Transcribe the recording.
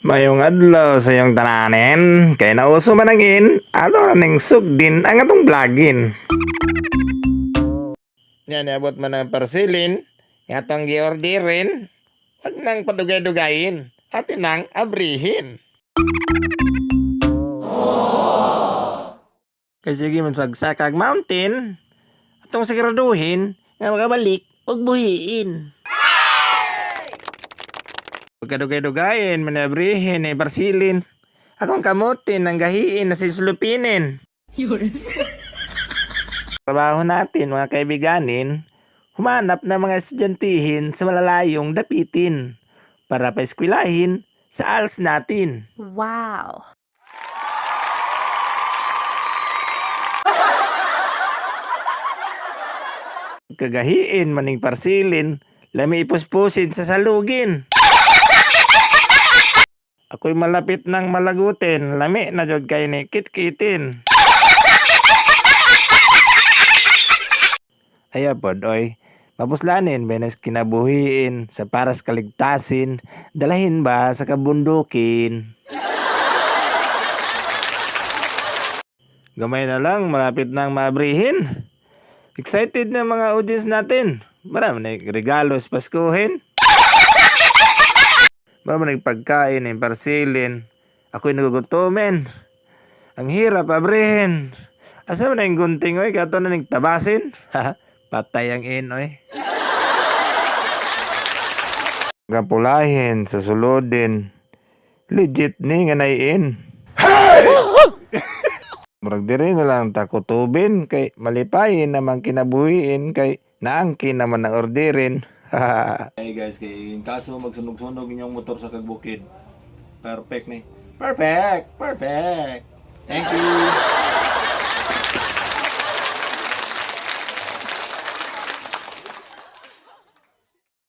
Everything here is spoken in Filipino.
Mayong adlaw sa iyong tananen, kay nauso manangin, ato na ning sugdin ang atong vlogin. Yan, abot man ang parsilin, atong giordirin, wag nang padugay-dugayin, atin nang abrihin. Kay sige man sagsakag mountain, atong siguraduhin, nga makabalik, og buhiin. Pagkadugay-dugayin, manabrihin, parsilin. Akong kamutin, ang gahiin na sislupinin. Trabaho natin, mga kaibiganin, humanap ng mga estudyantihin sa malalayong dapitin para paeskwilahin sa ALS natin. Wow. Kagahiin, maning parsilin, lami ipuspusin sa salugin. Ako'y malapit ng malagutin, lami na jud kay ni kitkitin. Ayapod, oy. Mapuslanin, benes kinabuhiin, sa paras kaligtasin, dalahin ba sa kabundukin. Gamay na lang, malapit nang mabrihin. Excited na mga audience natin. Marami na regalos paskuhin. Marami na pagkain, parsilin. Ako'y nagugutumin. Ang hirap abrihin. Asa mo na yung gunting, oy? Kato na nagtabasin. Patay ang oy. Gapulahin sa sulodin. Legit ni nga naiin. Murag diri na lang takutubin kay malipayin naman kinabuhiin kay naangkin naman ang orderin. Hey guys, kay in kaso magsunog-sunog inyong motor sa kagbukid. Perfect ni. Perfect! Perfect! Thank you!